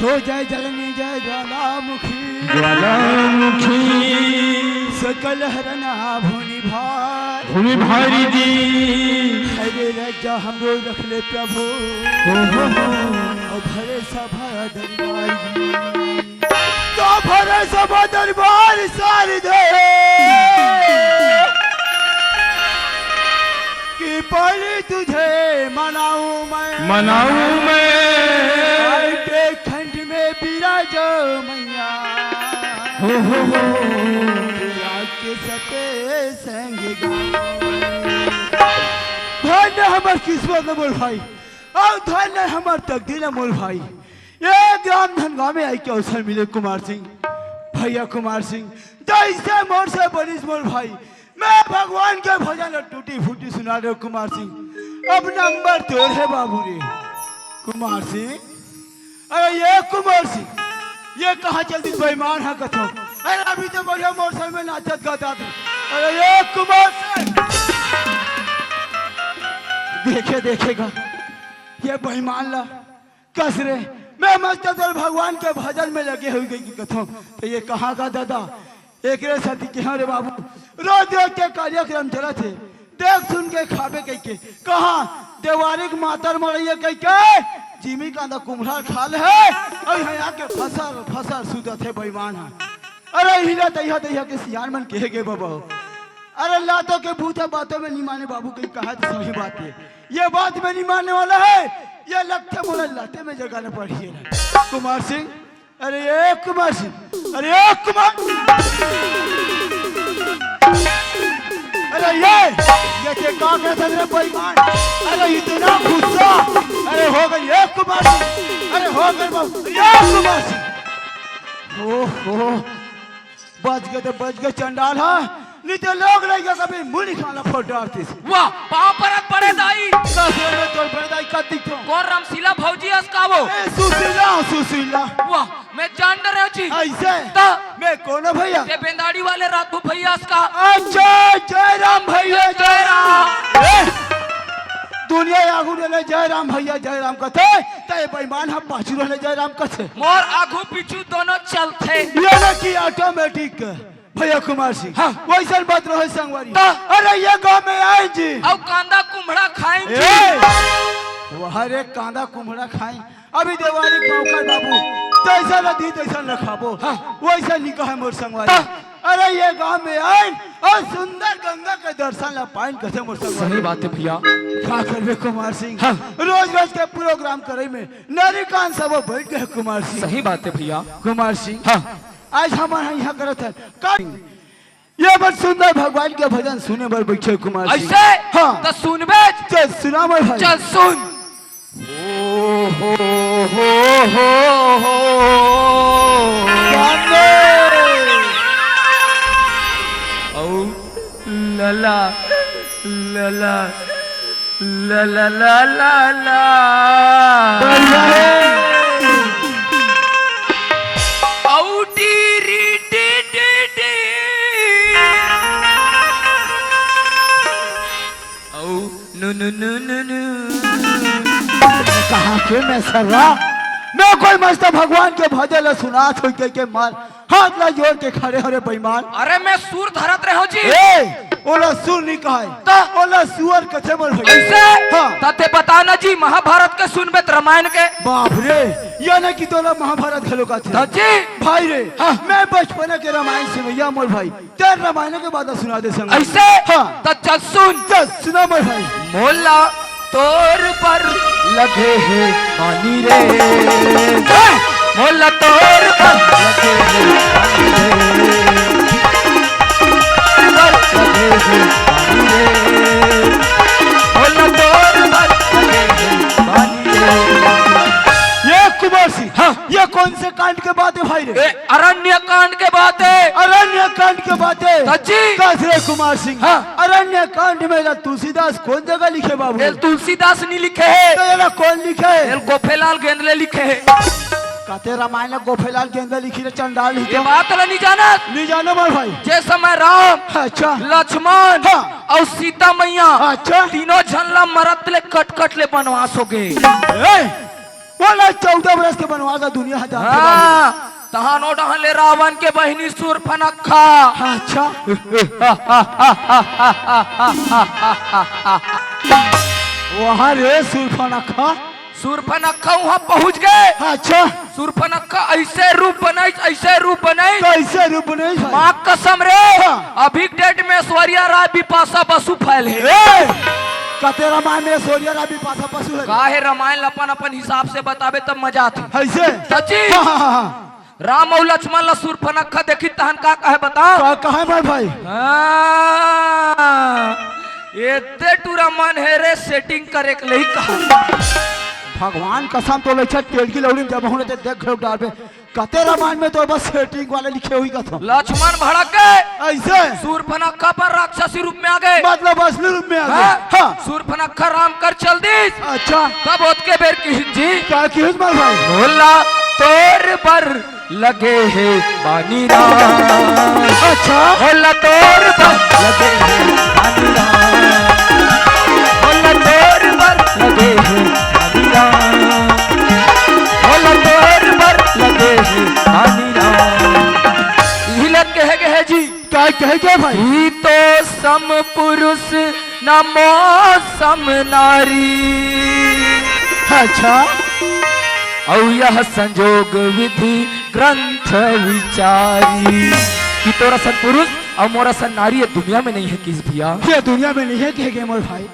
हो जय जननी जय ज्वालामुखी ज्वालामुखी सकल हरना भूमि भारी जी हरे राजा हमरो रख ले प्रभु और भरे सभा दरबार जी तो भरे सभा दरबार सारी दे कि पहले तुझे मनाऊं मैं के खंड में बिराजो मैया के सते संग धन्य हमार किस्मत न बोल भाई और धन्य हमार तकदीर न बोल भाई ये ग्राम धनगांव में आई के अवसर मिले कुमार सिंह भैया कुमार सिंह जैसे मोर से बरिश बोल भाई मैं भगवान के भजन और टूटी फूटी सुना रहे कुमार सिंह अब नंबर तोड़ है बाबू रे कुमार सिंह अरे ये कुमार सिंह ये कहाँ चलती बेईमान है कथो अरे अभी तो बढ़िया मोटरसाइकिल में नाचत गाता था अरे ये कुमार सिंह देखेगा ये बेईमान ला कस रे मैं मस्त भगवान के भजन में लगे हुए गई कथो तो ये कहाँ का दादा एक रे सती के रे बाबू रोज रोज के कार्यक्रम चला थे देख सुन के खावे कह के कहा देवारिक मातर मरैया कह के जिमी का ना कुम्हरा खाल है और यहाँ के फसर सुधा थे बेईमान है अरे हिला तैया के सियान मन कहे गए बाबा अरे लातों के भूत बातों में नहीं माने बाबू कहीं कहा तो सही बात है ये बात में नहीं मानने वाला है ये लगते बोला लाते में जगाना पड़ी है कुमार सिंह अरे ये कुमार सिंह अरे ये कुमार अरे ये के का कहते रे बेईमान अरे इतना गुस्सा अरे हो गई ये कुमार सिंह अरे हो गई बाबू ये कुमार सिंह ओहो बच गए चंडाल है नहीं तो लोग रहेगा कभी मुंह नहीं खाना फोड़ डालते वाह पांव परत बड़े दाई कसरे में तोड़ बड़े दाई का दिखतो कौन रामशीला भौजी अस्कावो सुशीला वाह मैं जान रहे हो जी ऐसे ता मैं कौन है भैया ये बेंदाड़ी वाले रातू भैया अस्का अच्छा जय राम भैया जय राम दुनिया आगू ले जय राम भैया जय राम कथे ते बेईमान हम पाछू रहले जय राम कथे मोर आगू पीछू दोनों चलते ये ना की ऑटोमेटिक भैया कुमार सिंह हाँ वैसे बात रहे संगवारी अरे ये गांव में आए जी और कांदा कुम्हड़ा खाएंगे हरे कांदा कुम्हड़ा खाएं अभी देवारी मौका बाबू तैसा नदी तैसा रखाबो वैसा निका है मोर संगवारी अरे ये गांव में आए और सुंदर गंगा के दर्शन ला पाइन कैसे मोर संगवारी सही बात है भैया क्या करबे कुमार सिंह रोज रोज के प्रोग्राम करे में नारी कान सब बैठ गए कुमार सिंह सही बात है भैया कुमार सिंह आज हमारा यहाँ करत है ये बड़ सुंदर भगवान के भजन सुने बर बैठे कुमार सिंह ऐसे हाँ तो सुनबे चल सुना मैं भाई चल सुन ओ लला लला लला लला ला कहाँ के मैं सर्रा मैं कोई मस्त भगवान के भजन सुनात हो के मार हाथ ला जोड़ के खड़े हो रे बेईमान अरे मैं सुर धरत रहो जी ओला सुर नहीं कहा है ओला सुअर कथे बोल भाई ऐसे तते बताना जी महाभारत के सुनबे रामायण के बाप रे ये ना कि तोला महाभारत खेलो का थे जी भाई रे मैं बचपन के रामायण सुनैया मोर भाई तेरे रामायण के बाद सुना दे संग ऐसे तो चल सुना मोर भाई मोला तोर पर लगे है पानी रे मोला तोर पर लगे है पानी रे मोला तोर पर लगे है पानी रे ये कुमार सिंह ये कौन से कांड के बात है भाई रे अरण्य कांड के बात है अरण्य कांड के बात है सच्ची कैसे कुमार सिंह अरण्य कांड में तुलसीदास कौन जगह लिखे बाबू तुलसीदास नहीं लिखे है तो ये कौन लिखे है गोपेलाल गेंदले लिखे है कहते रामायण गोपेलाल गेंदले लिखी रे चंडाल लिखे ये बात नहीं जाना मार भाई जे समय राम अच्छा लक्ष्मण और सीता मैया अच्छा तीनों झल्ला मरत ले कट ले बनवास हो गए बोला 14 बरस के बनवास था दुनिया हजार के हाँ तहानो डहले रावण के बहिनी सूर्पनखा हाँ, अच्छा वहाँ रे सूर्पनखा सूर्पनखा वहाँ पहुँच गए। अच्छा सूर्पनखा ऐसे रूप बनाई कैसे रूप नहीं है? माँ कसम रे हाँ। अभी डेट में ऐश्वर्या राय बिपाशा बसु फैल है। कते रामायण में सूर्य राबी पासा पशु है काहे रामायण अपन अपन हिसाब से बतावे तब मजा आती ऐसे सची। हाँ, हाँ, हाँ। राम और लक्ष्मण ला सूर्पनखा देखी तहन का कहे बताओ कहा भाई भाई एते टूरा मन है रे सेटिंग करे के लिए कहा भगवान कसम तो लेछा तेल की लौड़ी जब होने ते देख लो डाल पे कते रामायण में तो बस सेटिंग वाले लिखे हुई कथा लक्ष्मण भड़क गए ऐसे सूर्पनखा पर राक्षसी रूप में आ गए। मतलब असली रूप में आ हाँ? गए हाँ सूर्पनखा राम कर चल दी अच्छा तब होत के बेर की जी क्या की हिम्मत भाई बोला तोर पर लगे है बानी राम अच्छा बोला तोर पर लगे है बानी राम बोला तोर पर लगे है बानी राम बोला तोर पर लगे है बानी राम हिलत कहे जी क्या कहे भाई ही तो सम पुरुष नमो सम नारी अच्छा और यह संजोग विधि ग्रंथ विचारी कि तोरा सन पुरुष और मोरा सन नारी ये दुनिया में नहीं है किस भैया ये दुनिया में नहीं है कि मोर भाई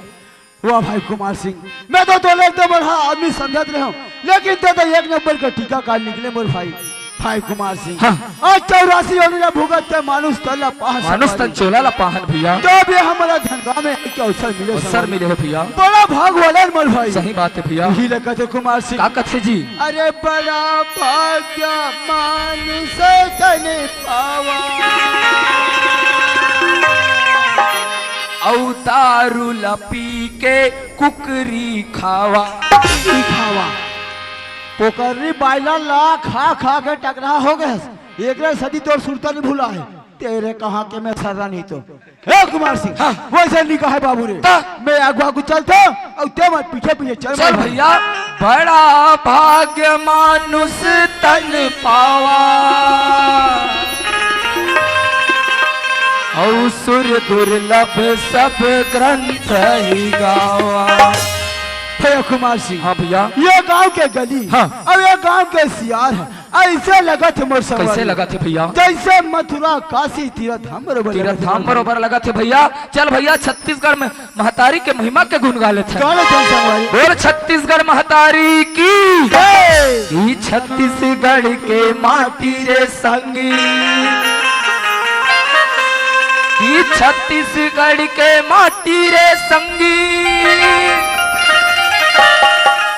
वाह भाई कुमार सिंह मैं तो एकदम बड़ा आदमी समझत रहे हूँ लेकिन तो एक नंबर का टीका काल निकले मोर भाई भाई कुमार सिंह हाँ। आज 84 योजना भुगत के मानुष तला पास मानुष तन चोला ला पाहन भैया तो भी हमारा धनगा में एक अवसर मिले अवसर मिले है भैया बड़ा भाग वाला मोर भाई सही बात है भैया यही लगा थे कुमार सिंह का कथे जी अरे बड़ा भाग्य मानुष तने पावा अवतारू लपी के कुकरी खावा खावा पोकरी बाइला ला खा खा के टकरा हो गए एक सदी तो सुरता नहीं भूला है तेरे कहा के मैं सर्रा नहीं तो हे कुमार सिंह हाँ। वैसे नहीं कहा बाबू रे मैं आगू आगू चलता और ते मत पीछे पीछे चल भैया बड़ा भाग्य मानुष तन पावा और सुर दुर्लभ सब ग्रंथ ही गावा कुमार सिंह हाँ भैया ये गांव के गली हाँ। और ये गांव के सियार है ऐसे लगा थे मोर सवारी कैसे लगा थे भैया जैसे मथुरा काशी तीर्थ धाम बरोबर लगा थे भैया चल भैया छत्तीसगढ़ में महतारी के महिमा के गुण गा लेते हैं बोल छत्तीसगढ़ महतारी की छत्तीसगढ़ के माटी रे संगी की छत्तीसगढ़ के माटी रे संगी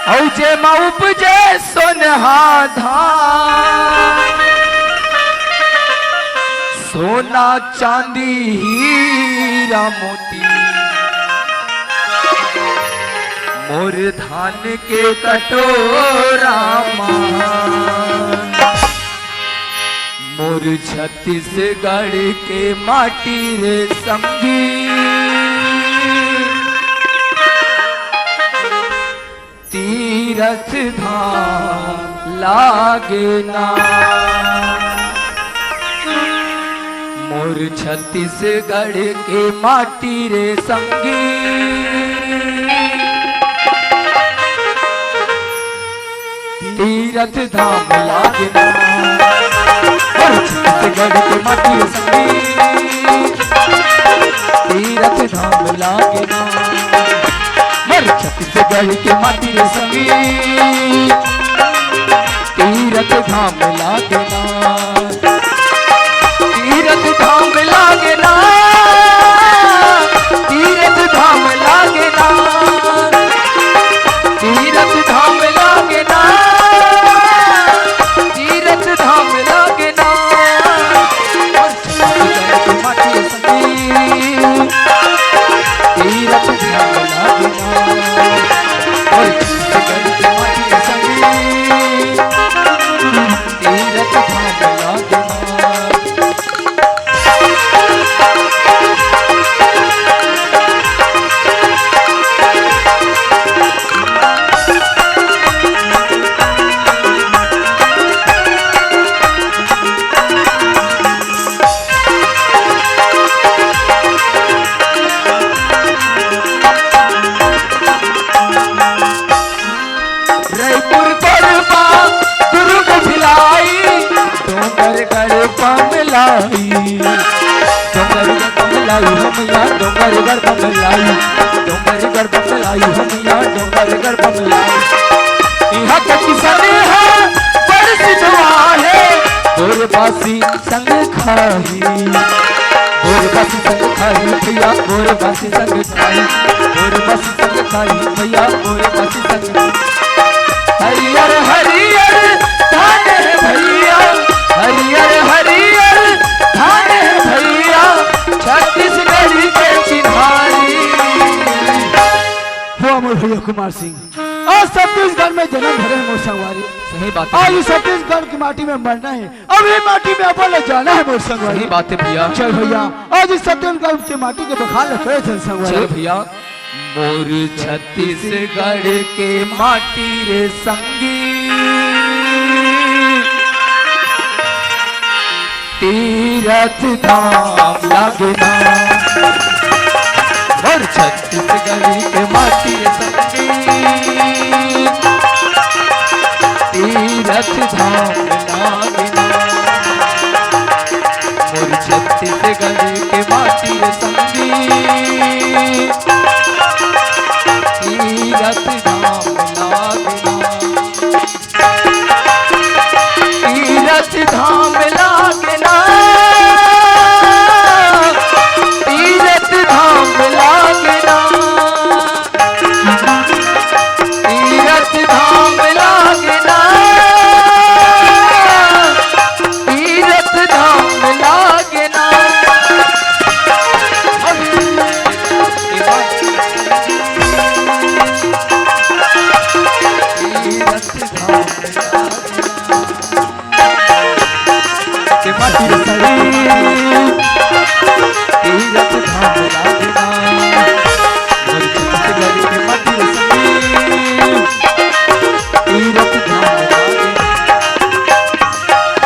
औ जे मा उपजे सोनहा धान सोना चांदी हीरा मोती मोर धान के कटोरा मान मोर छत्तीसगढ़ के माटी रे संगी तीरथ धाम लागे ना मोर छत्तीसगढ़ के माटी रे संगी तीरथ धाम लागे ना मोर छत्तीसगढ़ के माटी रे संगी तीरथ धाम लागे ना छत्तीसगढ़ के माटी रे संगी तीरथ धाम लागे ना तीरथ धाम लागे ना तीरथ धाम लागे ना तीरथ धाम लागे ना तीरथ धाम लागे ना छत्तीसगढ़ के माटी रे संगी तीरथ धाम लागे ना डोंगर गढ़ पमलाई डोंगर गढ़ पमलाई हम यहाँ डोंगर गढ़ पमलाई डोंगर गढ़ पमलाई हम यहाँ डोंगर गढ़ पमलाई यहाँ का किसान है बड़ सिद्धवा है गोरबासी संग खाही गोरबासी संग खाही भैया गोरबासी संग खाही गोरबासी संग खाही भैया गोरबासी संग हरियर हरियर धान है भैया हरियर हरियर धान है भैया छत्तीसगढ़ के चिन्हारी वो अमर भैया कुमार सिंह आज छत्तीसगढ़ में जन्म धरे मोर संगवारी। सही बात आज इस छत्तीसगढ़ की माटी में मरना है, अभी माटी में अपन जाना है मोर संगवारी। सही बात है भैया। चल भैया आज इस छत्तीसगढ़ की माटी के बखान रखे थे संगवारी। चल भैया मोर छत्तीसगढ़ के माटी रे संगी तीरथ धाम लागना मोर छत्तीसगढ़ के माटी रे संगी तीरथ धाम लागना